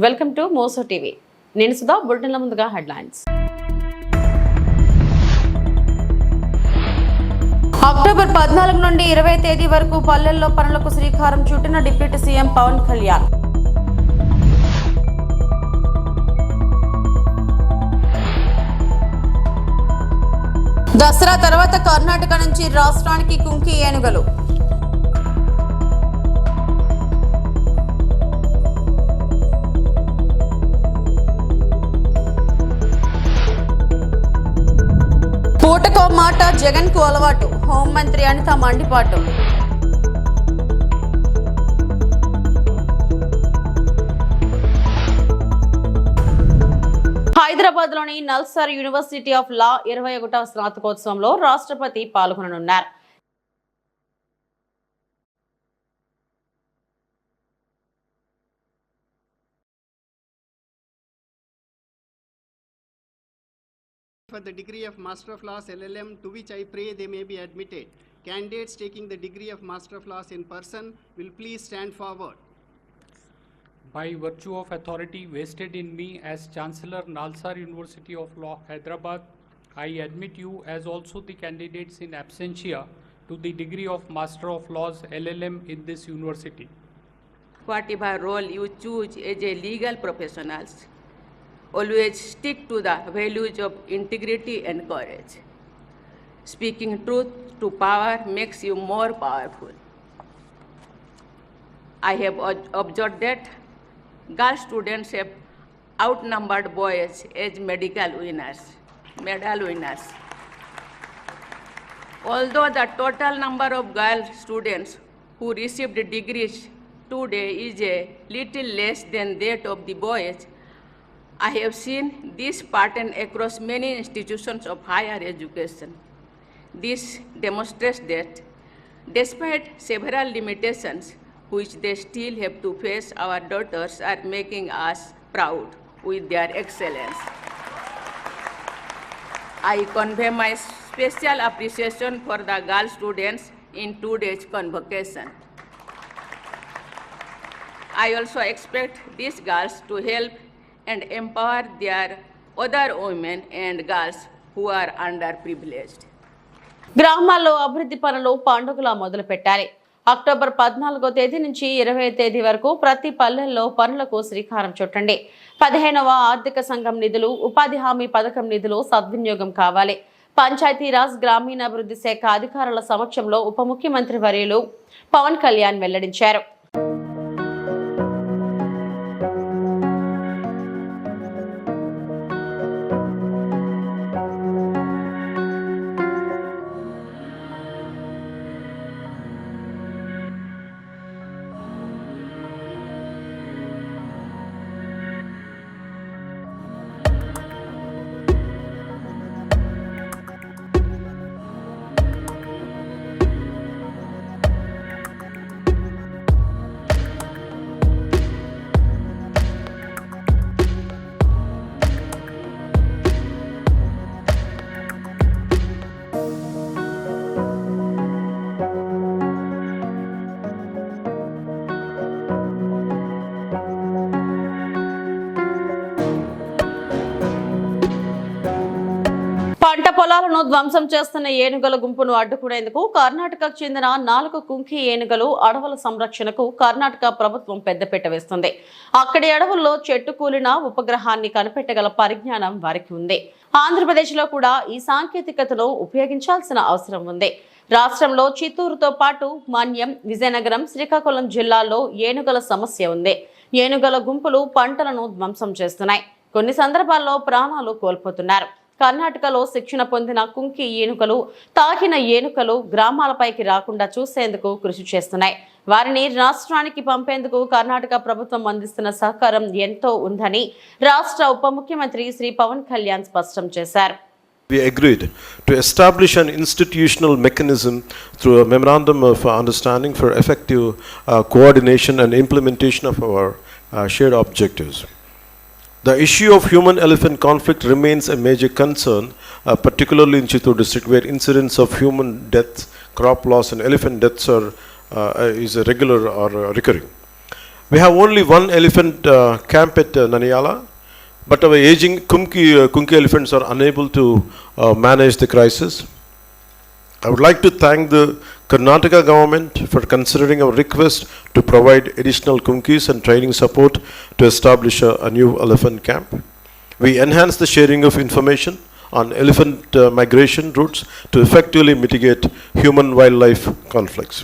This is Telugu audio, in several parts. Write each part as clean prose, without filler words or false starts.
Welcome to Moussa TV. నేను సుధా. బులెటిన్ల ముందుగా హెడ్లైన్స్. అక్టోబర్ 14 నుండి 20 తేదీ వరకు పల్లెల్లో పనులకు శ్రీకారం చుట్టిన డిప్యూటీ సీఎం పవన్ కళ్యాణ్. దసరా తర్వాత కర్ణాటక నుంచి రాష్ట్రానికి కుంకి ఏనుగలు. పూటకో మాట జగన్ కు అలవాటు. హోంమంత్రి అనిత మండిపాటు. హైదరాబాద్ లోని నల్సార్ యూనివర్సిటీ ఆఫ్ లా 21వ స్నాతకోత్సవంలో రాష్ట్రపతి పాల్గొననున్నారు. For the degree of Master of Laws LLM, to which I pray they may be admitted. Candidates taking the degree of Master of Laws in person will please stand forward. By virtue of authority vested in me as Chancellor, Nalsar University of Law, Hyderabad, I admit you as also the candidates in absentia to the degree of Master of Laws LLM in this university. Whatever role you choose as a legal professionals, always stick to the values of integrity and courage. Speaking truth to power makes you more powerful. I have observed that girl students have outnumbered boys as medal winners. Although the total number of girl students who received degrees today is a little less than that of the boys, I have seen this pattern across many institutions of higher education. This demonstrates that despite several limitations which they still have to face, our daughters are making us proud with their excellence. I convey my special appreciation for the girl students in today's convocation. I also expect these girls to help and empower their other women and girls who are underprivileged. గ్రామాల్లో అభివృద్ధి పనులు పండుగలా మొదలు పెట్టాలి. అక్టోబర్ 14వ తేదీ నుంచి 20వ తేదీ వరకు ప్రతి పల్లెల్లో పనులకు శ్రీకారం చుట్టండి. 15వ ఆర్థిక సంఘం నిధులు, ఉపాధి హామీ పథకం నిధులు సద్వినియోగం కావాలి. పంచాయతీరాజ్ గ్రామీణాభివృద్ధి శాఖ అధికారుల సమక్షంలో ఉప ముఖ్యమంత్రి వర్యులు పవన్ కళ్యాణ్ వెల్లడించారు. పంట పొలాలను ధ్వంసం చేస్తున్న ఏనుగల గుంపును అడ్డుకునేందుకు కర్ణాటకకు చెందిన 4 కుంకి ఏనుగలు అడవుల సంరక్షణకు కర్ణాటక ప్రభుత్వం పెద్దపీట వేస్తుంది. అక్కడి అడవుల్లో చెట్టు కూలిన ఉపగ్రహాన్ని కనిపెట్టగల పరిజ్ఞానం వారికి ఉంది. ఆంధ్రప్రదేశ్ లో కూడా ఈ సాంకేతికతను ఉపయోగించాల్సిన అవసరం ఉంది. రాష్ట్రంలో చిత్తూరుతో పాటు మన్యం, విజయనగరం, శ్రీకాకుళం జిల్లాల్లో ఏనుగల సమస్య ఉంది. ఏనుగల గుంపులు పంటలను ధ్వంసం చేస్తున్నాయి. కొన్ని సందర్భాల్లో ప్రాణాలు కోల్పోతున్నారు. కర్ణాటకలో శిక్షణ పొందిన కుంకి ఏనుకలు, తాకిన ఏనుకలు గ్రామాలపైకి రాకుండా చూసేందుకు కృషి చేస్తున్నాయి. వారిని రాష్ట్రానికి పంపేందుకు కర్ణాటక ప్రభుత్వం అందిస్తున్న సహకారం ఎంతో ఉందని రాష్ట్ర ఉప ముఖ్యమంత్రి శ్రీ పవన్ కళ్యాణ్ స్పష్టం చేశారు. We agreed to establish an institutional mechanism through a memorandum of understanding for effective coordination and implementation of our shared objectives. The issue of human-elephant conflict remains a major concern, particularly in Chittoor district, where incidents of human death, crop loss and elephant deaths is regular or recurring. We have only one elephant camp at Naniyala, but our aging Kumki elephants are unable to manage the crisis. I would like to thank the Karnataka government for considering our request to provide additional Kumkis and training support to establish a new elephant camp. We enhance the sharing of information on elephant migration routes to effectively mitigate human-wildlife conflicts.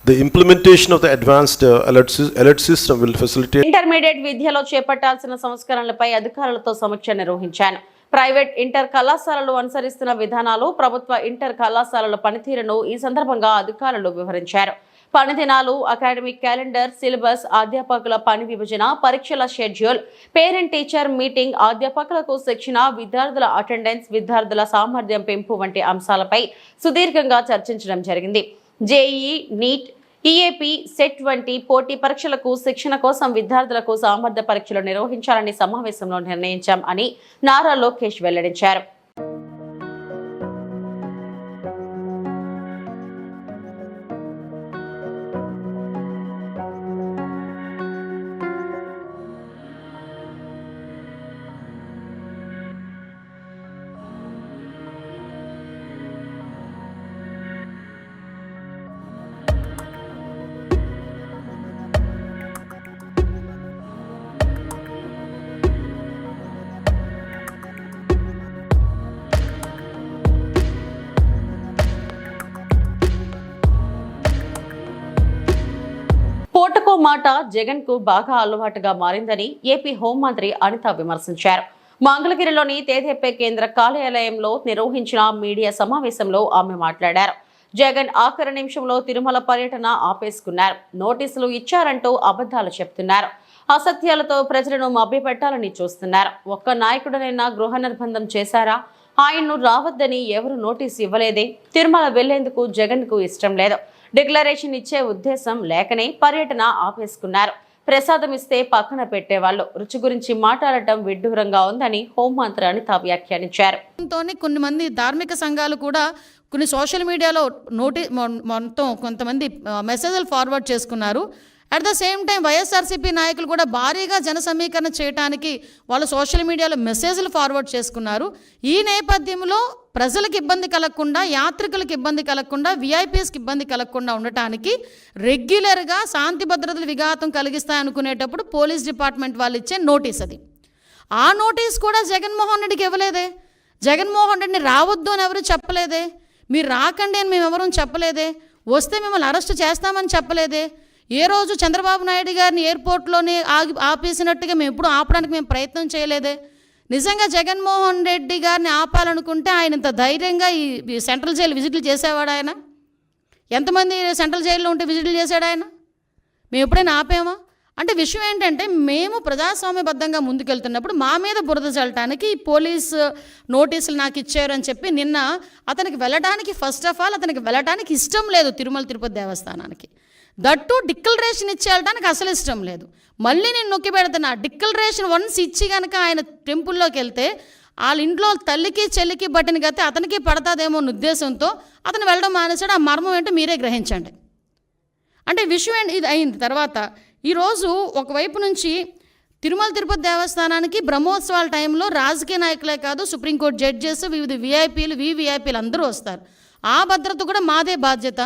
The implementation of the advanced alert system will facilitate. Intermediate విద్యలో చేపట్టాల్సిన సంస్కరణలపై అధికారులతో సమీక్ష నిర్వహించాను. ప్రైవేట్ ఇంటర్ కళాశాలలు అనుసరిస్తున్న విధానాలు, ప్రభుత్వ ఇంటర్ కళాశాలల పనితీరును ఈ సందర్భంగా అధికారులు వివరించారు. పని దినాలు, అకాడమిక్ క్యాలెండర్, సిలబస్, అధ్యాపకుల పని విభజన, పరీక్షల షెడ్యూల్, పేరెంట్ టీచర్ మీటింగ్, అధ్యాపకులకు శిక్షణ, విద్యార్థుల అటెండెన్స్, విద్యార్థుల సామర్థ్యం పెంపు వంటి అంశాలపై సుదీర్ఘంగా చర్చించడం జరిగింది. జేఈఈ, నీట్, ఈఏపీ, సెట్ వంటి పోటీ పరీక్షలకు శిక్షణ కోసం విద్యార్థులకు సామర్థ్య పరీక్షలు నిర్వహించాలని సమావేశంలో నిర్ణయించాం అని నారా లోకేష్ వెల్లడించారు. పూటకో మాట జగన్ కు బాగా అలవాటుగా మారిందని ఏపీ హోంమంత్రి అనిత విమర్శించారు. మంగళగిరిలోని తేదేపే కేంద్ర కార్యాలయంలో నిర్వహించిన మీడియా సమావేశంలో ఆమె మాట్లాడారు. జగన్ ఆఖరి నిమిషంలో తిరుమల పర్యటన ఆపేసుకున్నారు. నోటీసులు ఇచ్చారంటూ అబద్ధాలు చెప్తున్నారు. అసత్యాలతో ప్రజలను మభ్యపెట్టాలని చూస్తున్నారు. ఒక్క నాయకుడనైనా గృహ నిర్బంధం చేశారా? ఆయన్ను రావద్దని ఎవరు నోటీసు ఇవ్వలేదే? తిరుమల వెళ్లేందుకు జగన్ కు ఇష్టం లేదు. డిక్లరేషన్ ఇచ్చే ఉద్దేశం లేకనే పర్యటన ఆపేసుకున్నారు. ప్రసాదం ఇస్తే పక్కన పెట్టేవాళ్ళు. రుచి గురించి మాట్లాడటం విడ్డూరంగా ఉందని హోంమంత్రి అనిత వ్యాఖ్యానించారు. కొన్ని మంది ధార్మిక సంఘాలు కూడా కొన్ని సోషల్ మీడియాలో మొత్తం కొంతమంది మెసేజ్లు ఫార్వర్డ్ చేసుకున్నారు. At the same time YSRCP నాయకులు కూడా భారీగా జన సమీకరణ చేయడానికి వాళ్ళు సోషల్ మీడియాలో మెసేజ్లు ఫార్వర్డ్ చేసుకున్నారు. ఈ నేపథ్యంలో ప్రజలకు ఇబ్బంది కలగకుండా, యాత్రికులకు ఇబ్బంది కలగకుండా, విఐపీఎస్కి ఇబ్బంది కలగకుండా ఉండటానికి రెగ్యులర్గా శాంతి భద్రతల విఘాతం కలిగిస్తాయనుకునేటప్పుడు పోలీస్ డిపార్ట్మెంట్ వాళ్ళు ఇచ్చే నోటీస్ అది. ఆ నోటీస్ కూడా జగన్మోహన్ రెడ్డికి ఇవ్వలేదే. జగన్మోహన్ రెడ్డిని రావద్దు అని ఎవరు చెప్పలేదే. మీరు రాకండి అని మేము ఎవరూ చెప్పలేదే. వస్తే మిమ్మల్ని అరెస్ట్ చేస్తామని చెప్పలేదే. ఏ రోజు చంద్రబాబు నాయుడు గారిని ఎయిర్పోర్ట్లోనే ఆపేసినట్టుగా మేము ఎప్పుడు ఆపడానికి మేము ప్రయత్నం చేయలేదే. నిజంగా జగన్మోహన్ రెడ్డి గారిని ఆపాలనుకుంటే ఆయన ఇంత ధైర్యంగా ఈ సెంట్రల్ జైలు విజిట్లు చేసేవాడు. ఆయన ఎంతమంది సెంట్రల్ జైల్లో ఉంటే విజిట్లు చేశాడు ఆయన? మేము ఎప్పుడైనా ఆపామా? అంటే విషయం ఏంటంటే, మేము ప్రజాస్వామ్యబద్ధంగా ముందుకెళ్తున్నప్పుడు మా మీద బురద చల్లటానికి పోలీస్ నోటీసులు నాకు ఇచ్చారు అని చెప్పి నిన్న అతనికి వెళ్ళడానికి, ఫస్ట్ ఆఫ్ ఆల్ అతనికి వెళ్ళడానికి ఇష్టం లేదు తిరుమల తిరుపతి దేవస్థానానికి. దట్టు డిక్లరేషన్ ఇచ్చేయడానికి అసలు ఇష్టం లేదు. మళ్ళీ నేను నొక్కి పెడుతున్నా, డిక్లరేషన్ వన్స్ ఇచ్చి కనుక ఆయన టెంపుల్లోకి వెళ్తే వాళ్ళ ఇంట్లో తల్లికి చెల్లికి బట్టిన గతి అతనికి పడతాదేమో అన్న ఉద్దేశంతో అతను వెళ్ళడం మానేశాడు. ఆ మర్మం ఏంటో మీరే గ్రహించండి. అంటే విషయం ఏంటి ఇది అయింది. తర్వాత ఈరోజు ఒకవైపు నుంచి తిరుమల తిరుపతి దేవస్థానానికి బ్రహ్మోత్సవాల టైంలో రాజకీయ నాయకులే కాదు, సుప్రీంకోర్టు జడ్జెస్, వివిధ విఐపీలు అందరూ వస్తారు. ఆ భద్రత కూడా మాదే బాధ్యత.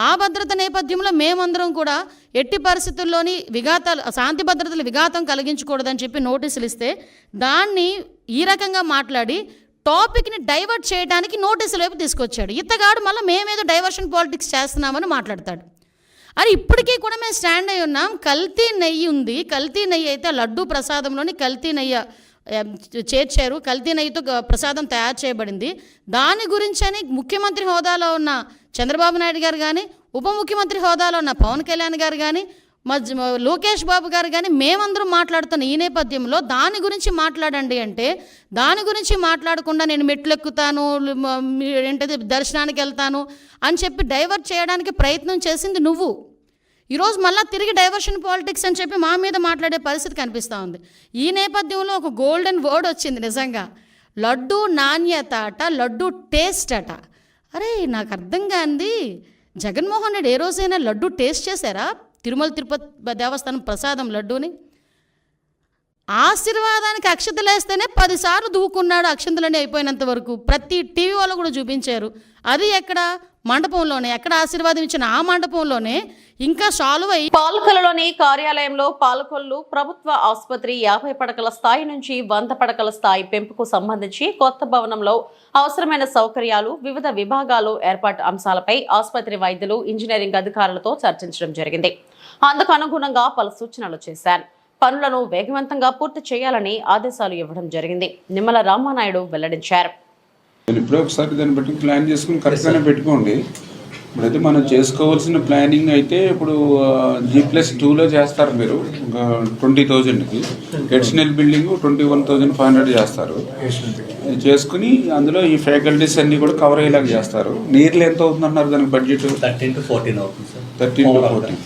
ఆ భద్రత నేపథ్యంలో మేమందరం కూడా ఎట్టి పరిస్థితుల్లోని శాంతి భద్రతలు విఘాతం కలిగించకూడదని చెప్పి నోటీసులు ఇస్తే దాన్ని ఈ రకంగా మాట్లాడి టాపిక్ని డైవర్ట్ చేయడానికి నోటీసుల వైపు తీసుకొచ్చాడు. ఇతగాడు మళ్ళీ మేమేదో డైవర్షన్ పాలిటిక్స్ చేస్తున్నామని మాట్లాడతాడు. అరే ఇప్పటికీ కూడా మేము స్టాండ్ అయి ఉన్నాం. కల్తీ నెయ్యి ఉంది. కల్తీ నెయ్యి అయితే లడ్డూ ప్రసాదంలోని కల్తీ నెయ్యి చేర్చారు. కల్తీ నెయ్యితో ప్రసాదం తయారు చేయబడింది. దాని గురించని ముఖ్యమంత్రి హోదాలో ఉన్న చంద్రబాబు నాయుడు గారు కానీ, ఉప ముఖ్యమంత్రి హోదాలో ఉన్న పవన్ కళ్యాణ్ గారు కానీ, లోకేష్ బాబు గారు కానీ మేమందరం మాట్లాడుతున్న ఈ నేపథ్యంలో దాని గురించి మాట్లాడండి అంటే, దాని గురించి మాట్లాడకుండా నేను మెట్లు ఎక్కుతాను, ఏంటది దర్శనానికి వెళ్తాను అని చెప్పి డైవర్ట్ చేయడానికి ప్రయత్నం చేసింది నువ్వు. ఈరోజు మళ్ళీ తిరిగి డైవర్షన్ పాలిటిక్స్ అని చెప్పి మా మీద మాట్లాడే పరిస్థితి కనిపిస్తూ ఉంది. ఈ నేపథ్యంలో ఒక గోల్డెన్ వర్డ్ వచ్చింది నిజంగా, లడ్డు నాణ్యత అట, లడ్డు టేస్ట్ అట. అరే నాకు అర్థం కాంది, జగన్మోహన్ రెడ్డి ఏ రోజైనా లడ్డు టేస్ట్ చేశారా? తిరుమల తిరుపతి దేవస్థానం ప్రసాదం లడ్డూని ఆశీర్వాదానికి అక్షతలేస్తేనే 10 సార్లు దూకున్నాడు అక్షంతలన్నీ అయిపోయినంత వరకు. ప్రతి టీవీ వాళ్ళు కూడా చూపించారు. అది ఎక్కడ మండపంలోనే, ఎక్కడ ఆశీర్వాదం ఇచ్చిన ఆ మండపంలోనే ఇంకా సాల్వ్ అయ్యి. పాలకొల్లులోని కార్యాలయంలో పాలకొల్లు ప్రభుత్వ ఆసుపత్రి 50 పడకల స్థాయి నుంచి 100 పడకల స్థాయి పెంపుకు సంబంధించి కొత్త భవనంలో అవసరమైన సౌకర్యాలు, వివిధ విభాగాలు ఏర్పాటు అంశాలపై ఆసుపత్రి వైద్యులు, ఇంజనీరింగ్ అధికారులతో చర్చించడం జరిగింది. అందుకు అనుగుణంగా పలు సూచనలు చేశారు. పనులను వేగవంతంగా పూర్తి చేయాలని ఆదేశాలు ఇవ్వడం జరిగింది. నిమ్మల రామానాయుడు వెల్లడించారు. ఇప్పుడు ఒకసారి దాన్ని బట్టి ప్లాన్ చేసుకుని కరెక్ట్గానే పెట్టుకోండి. ఇప్పుడైతే మనం చేసుకోవాల్సిన ప్లానింగ్ అయితే ఇప్పుడు G+2లో చేస్తారు మీరు 20,000కి. ఎడిషనల్ బిల్డింగ్ 21,500 చేస్తారు. చేసుకుని అందులో ఈ ఫ్యాకల్టీస్ అన్ని కూడా కవర్ అయ్యేలాగా చేస్తారు. నీర్లు ఎంత అవుతుందన్నారు దానికి బడ్జెట్? 13 to 14 అవుతుంది సార్. 13 to 14.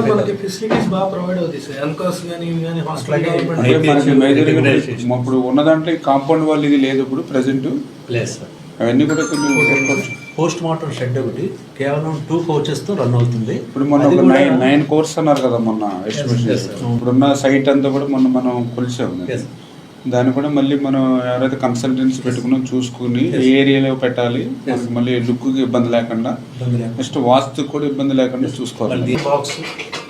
మనకి ఫెసిలిటీస్ బాగా ప్రొవైడ్ అవుతాయి సార్. ఎన్కాస్ కానీ హాస్పిటల్ అంటే మనకి మేజర్గా ఇప్పుడు ఉన్న దాంట్లో కాంపౌండ్ వాళ్ళు ఇది లేదు ఇప్పుడు ప్రెసెంట్ లేదు సార్. అవన్నీ కూడా కొంచెం పోస్ట్ మార్టం షెడ్ ఒకటి కేవలం 2 కోచెస్తో రన్ అవుతుంది. ఇప్పుడు మొన్న ఒక 9 కోర్స్ అన్నారు కదా మొన్న ఎస్టిమేషన్. ఇప్పుడున్న సైట్ అంతా కూడా మొన్న మనం కొలిసాము. దాన్ని కూడా మళ్ళీ మనం ఎవరైతే కన్సల్టెన్సీ పెట్టుకున్నాం చూసుకుని ఏ ఏరియాలో పెట్టాలి, మనకి మళ్ళీ లుక్కి ఇబ్బంది లేకుండా, నెక్స్ట్ వాస్తుకు కూడా ఇబ్బంది లేకుండా చూసుకోవాలి. బాక్స్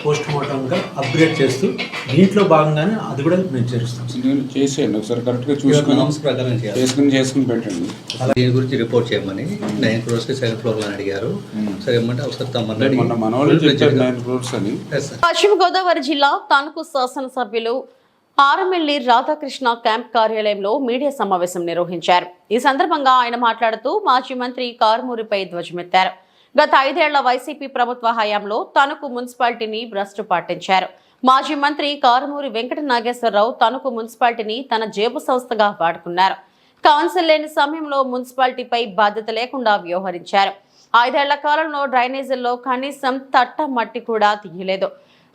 పోస్ట్ మార్టంగా అప్గ్రేడ్ చేస్తూ దీంట్లో భాగంగానే అది కూడా మేము చేస్తాం. చేసేయండి ఒకసారి కరెక్ట్గా చూసుకుని చేసుకుని పెట్టండి. దీని గురించి రిపోర్ట్ చేయమని 9 crores 2nd floor లో అడిగారు. సరే ఏమంటే ఒకసారి తమ్మని మొన్న మన వాళ్ళు చెప్పారు 9 crores అని. పశ్చిమ గోదావరి జిల్లా తణుకు శాసనసభ్యులు ఆరమిల్లి రాధాకృష్ణ క్యాంప్ కార్యాలయంలో మీడియా సమావేశం నిర్వహించారు. ఈ సందర్భంగా ఆయన మాట్లాడుతూ మాజీ మంత్రి కారుమూరిపై ధ్వజమెత్తారు. గత 5 ఏళ్ల వైసీపీ ప్రభుత్వ హయాంలో తణుకు మున్సిపాలిటీని భ్రష్టు పట్టించారు. మాజీ మంత్రి కారుమూరి వెంకట నాగేశ్వరరావు తణుకు మున్సిపాలిటీని తన జేబు సంస్థగా వాడుకున్నారు. కౌన్సిల్ లేని సమయంలో మున్సిపాలిటీపై బాధ్యత లేకుండా వ్యవహరించారు. 5 ఏళ్ల కాలంలో డ్రైనేజీల్లో కనీసం తట్ట మట్టి కూడా తీయలేదు.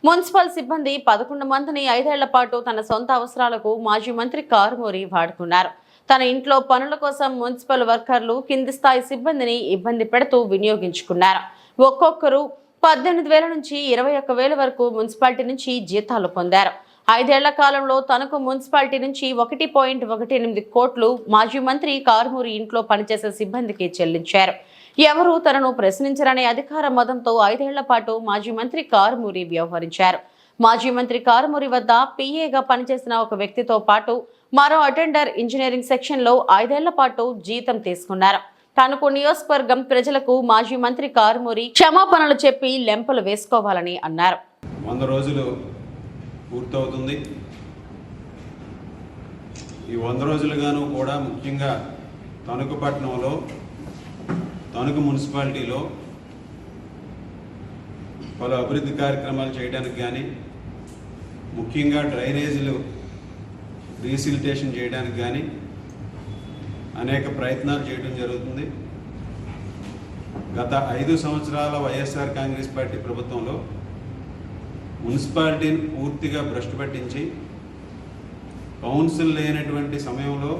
మున్సిపల్ సిబ్బంది 11 మందిని 5 ఏళ్ల పాటు తన సొంత అవసరాలకు మాజీ మంత్రి కారుమూరి వాడుకున్నారు. తన ఇంట్లో పనుల కోసం మున్సిపల్ వర్కర్లు, కింది స్థాయి సిబ్బందిని ఇబ్బంది పెడుతూ వినియోగించుకున్నారు. ఒక్కొక్కరు 18,000 నుంచి 21,000 వరకు మున్సిపాలిటీ నుంచి జీతాలు పొందారు. 5 ఏళ్ల కాలంలో తనకు మున్సిపాలిటీ నుంచి 1.18 కోట్లు మాజీ మంత్రి కారుమూరి ఇంట్లో పనిచేసే సిబ్బందికి చెల్లించారు. ఎవరూ తనను ప్రశ్నించరనే అధికార మదంతో 5 ఏళ్ల పాటు మాజీ మంత్రి కారుమూరి వ్యవహరించారు. మాజీ మంత్రి కారుమూరి వద్ద పిఏగా పనిచేసిన ఒక వ్యక్తితో పాటు మరో అటెండర్ ఇంజనీరింగ్ సెక్షన్లో 5 ఏళ్ల పాటు జీతం తీసుకున్నారు. తణుకు నియోజకవర్గం ప్రజలకు మాజీ మంత్రి కారుమూరి క్షమాపణలు చెప్పి లెంపలు వేసుకోవాలని అన్నారు. 100 రోజులు పూర్తవుతుంది. ఈ 100 రోజులుగాను కూడా ముఖ్యంగా తణుకు పట్టణంలో, తణుకు మున్సిపాలిటీలో పలు అభివృద్ధి కార్యక్రమాలు చేయడానికి కానీ, ముఖ్యంగా డ్రైనేజీలు రీసిలిటేషన్ చేయడానికి కానీ అనేక ప్రయత్నాలు చేయడం జరుగుతుంది. గత 5 సంవత్సరాల వైఎస్ఆర్ కాంగ్రెస్ పార్టీ ప్రభుత్వంలో మున్సిపాలిటీని పూర్తిగా భ్రష్టు పట్టించి, కౌన్సిల్ లేనటువంటి సమయంలో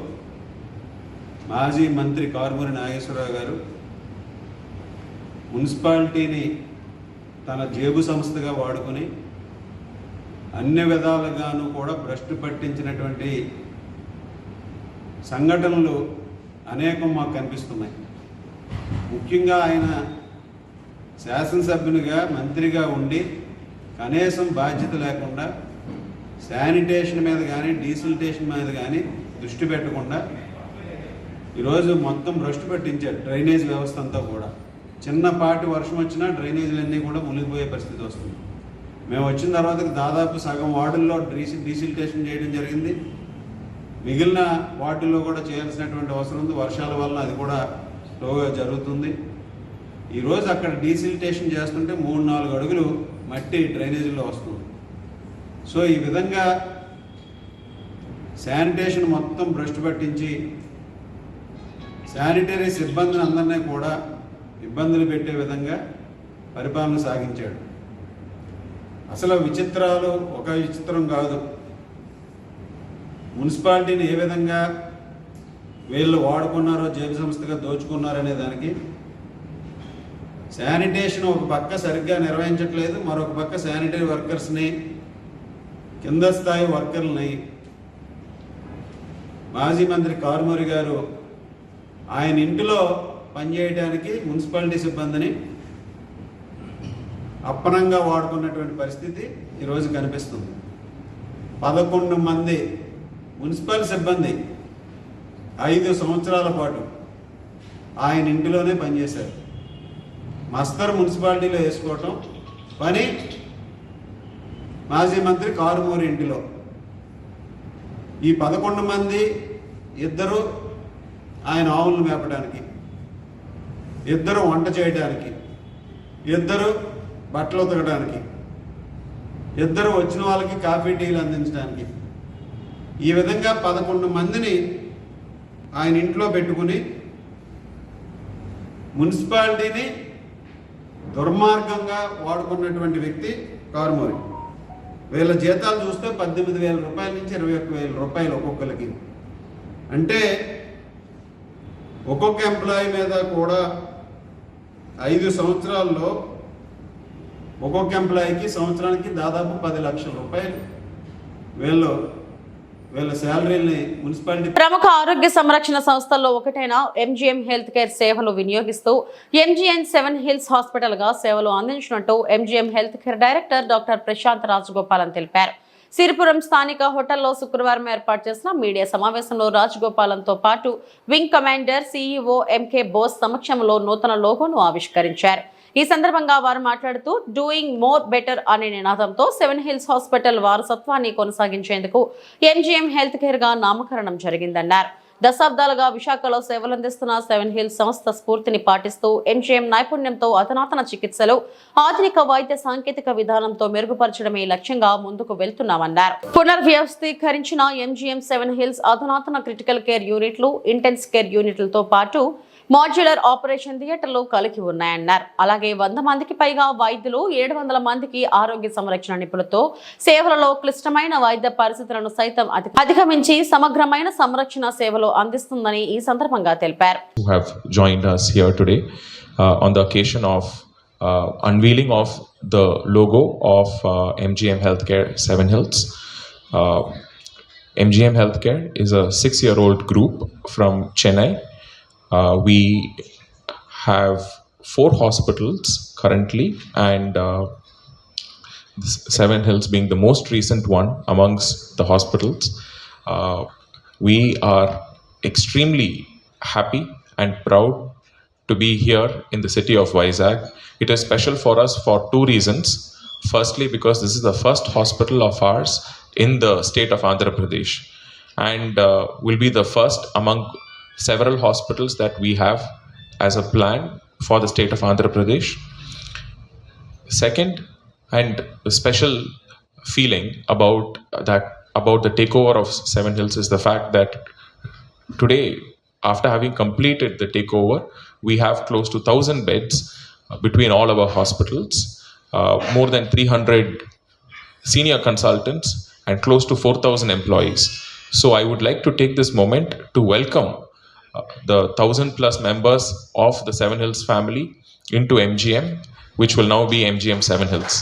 మాజీ మంత్రి కారుమూరి నాగేశ్వరరావు గారు మున్సిపాలిటీని తన జేబు సంస్థగా వాడుకొని అన్ని విధాలుగాను కూడా భ్రష్టు పట్టించినటువంటి సంఘటనలు అనేకం మాకు కనిపిస్తున్నాయి. ముఖ్యంగా ఆయన శాసనసభ్యునిగా, మంత్రిగా ఉండి కనీసం బాధ్యత లేకుండా శానిటేషన్ మీద కానీ, డీసిలిటేషన్ మీద కానీ దృష్టి పెట్టకుండా ఈరోజు మొత్తం భ్రష్టు పట్టించారు. డ్రైనేజ్ వ్యవస్థ అంతా కూడా చిన్నపాటి వర్షం వచ్చినా డ్రైనేజీలన్నీ కూడా మునిగిపోయే పరిస్థితి వస్తుంది. మేము వచ్చిన తర్వాత దాదాపు సగం వార్డుల్లో డీసిలిటేషన్ చేయడం జరిగింది. మిగిలిన వార్డుల్లో కూడా చేయాల్సినటువంటి అవసరం ఉంది. వర్షాల వల్ల అది కూడా స్లోగా జరుగుతుంది. ఈరోజు అక్కడ డీసిలిటేషన్ చేస్తుంటే 3-4 అడుగులు మట్టి డ్రైనేజీలో వస్తుంది. సో ఈ విధంగా శానిటేషన్ మొత్తం భ్రష్టు పట్టించి శానిటరీ సిబ్బందిని అందరినీ కూడా ఇబ్బందులు పెట్టే విధంగా పరిపాలన సాగించాడు. అసలు విచిత్రాలు ఒక విచిత్రం కాదు. మున్సిపాలిటీని ఏ విధంగా వీళ్ళు వాడుకున్నారో, జేబు సంస్థగా దోచుకున్నారనే దానికి శానిటేషన్ ఒక పక్క సరిగ్గా నిర్వహించట్లేదు, మరొక పక్క శానిటరీ వర్కర్స్ని, కింద స్థాయి వర్కర్లని మాజీ మంత్రి కారుమూరి గారు ఆయన ఇంటిలో పనిచేయడానికి మున్సిపాలిటీ సిబ్బందిని అప్పనంగా వాడుకున్నటువంటి పరిస్థితి ఈరోజు కనిపిస్తుంది. 11 మంది మున్సిపల్ సిబ్బంది 5 సంవత్సరాల పాటు ఆయన ఇంటిలోనే పనిచేశారు. మస్తర్ మున్సిపాలిటీలో వేసుకోవటం పని మాజీ మంత్రి కారుమూరి ఇంటిలో. ఈ 11 మంది, 2 ఆయన ఆవులను మేపడానికి, 2 వంట చేయడానికి, 2 బట్టలు ఉతకడానికి, 2 వచ్చిన వాళ్ళకి కాఫీ టీలు అందించడానికి, ఈ విధంగా 11 మందిని ఆయన ఇంట్లో పెట్టుకుని మున్సిపాలిటీని దుర్మార్గంగా వాడుకున్నటువంటి వ్యక్తి కారుమూరి. వీళ్ళ జీతాలు చూస్తే 18,000 రూపాయల నుంచి 21,000 రూపాయలు ఒక్కొక్కరికి. అంటే ఒక్కొక్క ఎంప్లాయీ మీద కూడా 5 సంవత్సరాల్లో ఒక్కొక్క ఎంప్లాయీకి సంవత్సరానికి దాదాపు 10 లక్షల రూపాయలు వీళ్ళ శాలరీని మున్సిపాలిటీ. ప్రముఖ ఆరోగ్య సంరక్షణ సంస్థల్లో ఒకటైన ఎంజీఎం హెల్త్ కేర్ సేవలు వినియోగిస్తూ ఎంజీఎం 7 హిల్స్ హాస్పిటల్ గా సేవలు అందించినట్టు MGM health care director doctor Prashanth Rajagopalan తెలిపారు. సిరిపురం స్థానిక హోటల్లో శుక్రవారం ఏర్పాటు చేసిన మీడియా సమావేశంలో రాజగోపాలన్తో పాటు wing commander CEO MK Bose సమక్షంలో నూతన లోగోను ఆవిష్కరించారు. ఈ సందర్భంగా వారు మాట్లాడుతూ డూయింగ్ మోర్ బెటర్ అనే నినాదంతో 7 హిల్స్ హాస్పిటల్ వారసత్వాన్ని కొనసాగించేందుకు ఎంజీఎం హెల్త్ కేర్ గా నామకరణం జరిగిందన్నారు. దశాబ్దాలుగా విశాఖలో సేవలందిస్తున్న 7 హిల్స్ సంస్థ స్ఫూర్తిని పాటిస్తూ ఎంజీఎం నైపుణ్యంతో అధునాతన చికిత్సలు, ఆధునిక వైద్య సాంకేతిక విధానంతో మెరుగుపరచడమే లక్ష్యంగా ముందుకు వెళ్తున్నామన్నారు. పునర్వ్యవస్థీకరించిన ఎంజీఎం 7 హిల్స్ అధునాతన క్రిటికల్ కేర్ యూనిట్లు, ఇంటెన్స్ కేర్ యూనిట్లతో పాటు మాడ్యులర్ ఆపరేషన్ థియేటర్లు కలిగి ఉన్నాయన్నారు. అలాగే 100 మందికి పైగా వైద్యులు, 700 మందికి ఆరోగ్య సంరక్షణ నిపుణులతో సేవలలో క్లిష్టమైన వైద్య పరిస్థితులను సైతం అధిగమించి సమగ్రమైన సంరక్షణ సేవలు అందిస్తుందని ఈ సందర్భంగా తెలిపారు. Who have joined us here today on the occasion of unveiling of the logo of MGM Healthcare 7 Hills. MGM Healthcare is a 6-year-old group from Chennai. We have 4 hospitals currently, and 7 Hills being the most recent one amongst the hospitals. We are extremely happy and proud to be here in the city of Vizag. It is special for us for 2 reasons. Firstly, because this is the first hospital of ours in the state of Andhra Pradesh, and will be the first among several hospitals that we have as a plan for the state of Andhra Pradesh. Second, and a special feeling about the takeover of 7 Hills is the fact that today, after having completed the takeover, we have close to 1,000 beds between all our hospitals, more than 300 senior consultants, and close to 4,000 employees. So I would like to take this moment to welcome the 1,000+ members of the 7 Hills family into MGM, which will now be MGM 7 Hills.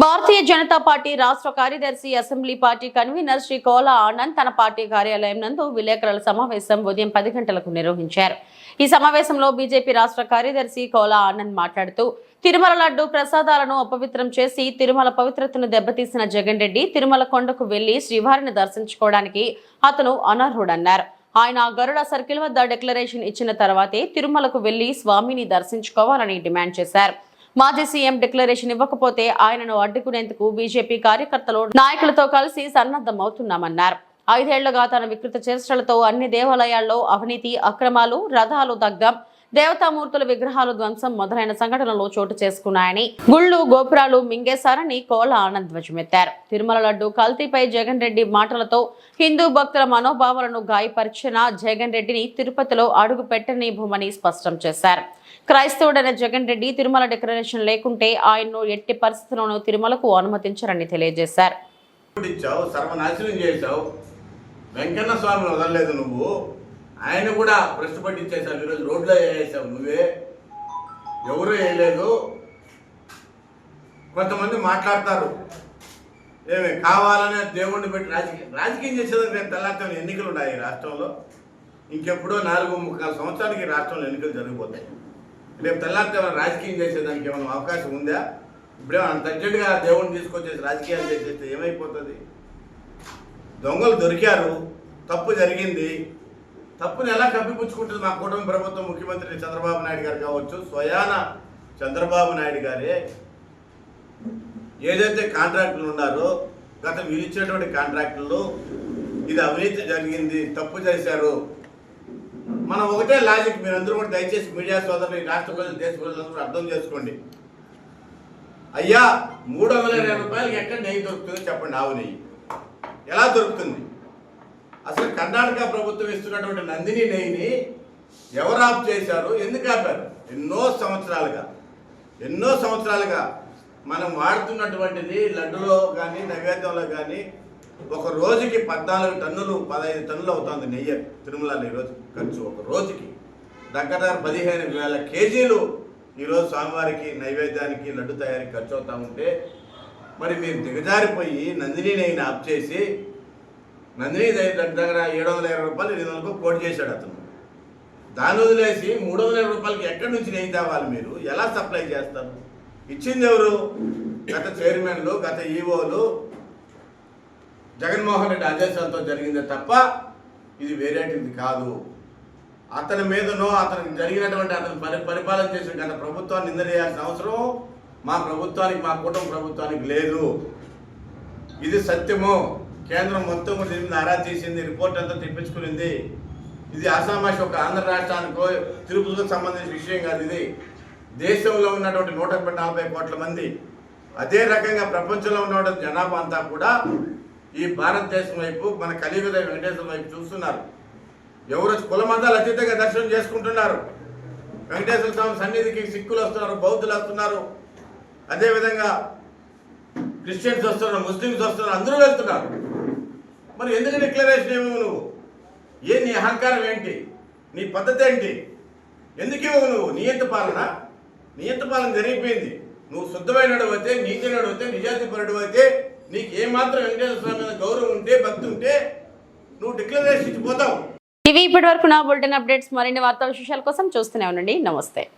Bharatiya Janata party రాష్ట్ర కార్యదర్శి, assembly party convener Shri Kola Anand తన పార్టీ కార్యాలయం నందు విలేకరుల సమావేశం ఉదయం 10 గంటలకు నిర్వహించారు. ఈ సమావేశంలో బీజేపీ రాష్ట్ర కార్యదర్శి కోలా ఆనంద్ మాట్లాడుతూ తిరుమల లడ్డు ప్రసాదాలను అపవిత్రం చేసి తిరుమల పవిత్రతను దెబ్బతీసిన జగన్ రెడ్డి తిరుమల కొండకు వెళ్లి శ్రీవారిని దర్శించుకోవడానికి అతను అనర్హుడన్నారు. ఆయన గరుడ సర్కిల్ వద్ద డిక్లరేషన్ ఇచ్చిన తర్వాతే తిరుమలకు వెళ్లి స్వామిని దర్శించుకోవాలని డిమాండ్ చేశారు. మాజీ సీఎం డిక్లరేషన్ ఇవ్వకపోతే ఆయనను అడ్డుకునేందుకు బీజేపీ కార్యకర్తలు, నాయకులతో కలిసి సన్నద్ధమవుతున్నామన్నారు. 5 ఏళ్లుగా తన వికృత చేష్టలతో అన్ని దేవాలయాల్లో అవినీతి, అక్రమాలు, రథాలు దగ్ధం, దేవతామూర్తుల విగ్రహాలు ధ్వంసం మొదలైన సంఘటనలు చోటు చేసుకున్నాయని, గుళ్ళు, గోపురాలు మింగేశారని కోలా ఆనంద్ ధ్వజమెత్తారు. తిరుమల లడ్డు కల్తీపై జగన్ రెడ్డి మాటలతో హిందూ భక్తుల మనోభావాలను గాయపరిచిన జగన్ రెడ్డిని తిరుపతిలో అడుగు పెట్టనివ్వమని స్పష్టం చేశారు. క్రైస్తవుడైన జగన్ రెడ్డి తిరుమల డిక్లరేషన్ లేకుంటే ఆయన్ను ఎట్టి పరిస్థితుల్లోనూ తిరుమలకు అనుమతించరని తెలియజేశారు. సర్వనాశనం చేశావు, వెంకన్న స్వామిని వదలలేదు నువ్వు, ఆయన కూడా భ్రష్టు పట్టించేశావు. ఈరోజు రోడ్లో వేసావు నువ్వే, ఎవరు వేయలేదు. కొంతమంది మాట్లాడతారు ఏమి కావాలనే దేవుణ్ణి పెట్టి రాజకీయం చేసేదానికి రేపు తెల్లారితో ఎన్నికలు ఉన్నాయి ఈ రాష్ట్రంలో. ఇంకెప్పుడో 4.25 సంవత్సరాలకి ఈ రాష్ట్రంలో ఎన్నికలు జరిగిపోతాయి. రేపు తెల్లారితో రాజకీయం చేసేదానికి ఏమైనా అవకాశం ఉందా? ఇప్పుడేమో అంత అర్జెంటుగా దేవుణ్ణి తీసుకొచ్చేసి రాజకీయాలు చేసేస్తే ఏమైపోతుంది? దొంగలు దొరికారు, తప్పు జరిగింది. తప్పుని ఎలా కప్పిపుచ్చుకుంటుంది మా కూటమి ప్రభుత్వం? ముఖ్యమంత్రి చంద్రబాబు నాయుడు గారు కావచ్చు, స్వయాన చంద్రబాబు నాయుడు గారే ఏదైతే కాంట్రాక్టులు ఉన్నారో గత వీళ్ళు ఇచ్చినటువంటి కాంట్రాక్టులు ఇది అవినీతి జరిగింది, తప్పు చేశారు. మనం ఒకటే లాజిక్, మీరందరూ కూడా దయచేసి మీడియా సోదరులు, రాష్ట్ర ప్రజలు, దేశ ప్రజలందరూ అర్థం చేసుకోండి. అయ్యా 320 రూపాయలకి ఎక్కడ నెయ్యి దొరుకుతుందో చెప్పండి. ఆవు నెయ్యి ఎలా దొరుకుతుంది? అసలు కర్ణాటక ప్రభుత్వం ఇస్తున్నటువంటి నందిని నెయ్యిని ఎవరు ఆఫ్ చేశారు? ఎందుకు ఆపారు? ఎన్నో సంవత్సరాలుగా మనం వాడుతున్నటువంటిది లడ్డులో కానీ నైవేద్యంలో కానీ ఒక రోజుకి 14 టన్నులు 15 టన్నులు అవుతుంది నెయ్యి తిరుమలలో ఈరోజు ఖర్చు. ఒక రోజుకి దగ్గర 15,000 కేజీలు ఈరోజు స్వామివారికి నైవేద్యానికి లడ్డు తయారీకి ఖర్చు అవుతూ ఉంటే, మరి మీరు దిగజారిపోయి నందిని నెయ్యిని ఆఫ్ చేసి నందిని దగ్గర 720 రూపాయలు 800 కోటి చేశాడు అతను. దాన్ని వదిలేసి 320 రూపాయలకి ఎక్కడి నుంచి నెయ్యి తేవాలి? మీరు ఎలా సప్లై చేస్తారు? ఇచ్చింది ఎవరు? గత చైర్మన్లు, గత ఈఓలు, జగన్మోహన్ రెడ్డి ఆదేశాలతో జరిగిందే తప్ప ఇది వేరేటిది కాదు. అతని మీదనో అతనికి జరిగినటువంటి అతను పరిపాలన చేసిన గత ప్రభుత్వాన్ని నిందలేయాల్సిన అవసరం మా ప్రభుత్వానికి, మా కుటుంబ ప్రభుత్వానికి లేదు. ఇది సత్యము. కేంద్రం మొత్తం కూడా దీని మీద ఆరా తీసింది, రిపోర్ట్ అంతా తెప్పించుకునింది. ఇది ఆసామాషి ఒక ఆంధ్ర రాష్ట్రానికో తిరుపతికి సంబంధించిన విషయం కాదు. ఇది దేశంలో ఉన్నటువంటి 140 కోట్ల మంది, అదే రకంగా ప్రపంచంలో ఉన్నటువంటి జనాభా అంతా కూడా ఈ భారతదేశం వైపు, మన కలియుగ వెంకటేశ్వర వైపు చూస్తున్నారు. ఎవరు కుల మతాలు అతీతంగా దర్శనం చేసుకుంటున్నారు. వెంకటేశ్వర స్వామి సన్నిధికి సిక్కులు వస్తున్నారు, బౌద్ధులు వస్తున్నారు, అదేవిధంగా క్రిస్టియన్స్ వస్తున్నారు, ముస్లిమ్స్ వస్తున్నారు, అందరూ వెళ్తున్నారు. మరి ఎందుకు డిక్లరేషన్ ఏమో నువ్వు? నీ అహంకారం ఏంటి? నీ పద్ధతి ఏంటి? ఎందుకు ఇవ్వవు నువ్వు? నియంత పాలన జరిగిపోయింది. నువ్వు శుద్ధమైనడు అయితే, నీతినడు అయితే, నిజాతిపరుడు అయితే, నీకు ఏమాత్రం వెంకటేశ్వర స్వామి మీద గౌరవం ఉంటే, భక్తి ఉంటే నువ్వు డిక్లరేషన్ ఇచ్చిపోతావు. ఇవి ఇప్పటి వరకు నా బులెటిన్ అప్డేట్స్. మరిన్ని వార్తా విశేషాల కోసం చూస్తూనే ఉండండి. నమస్తే.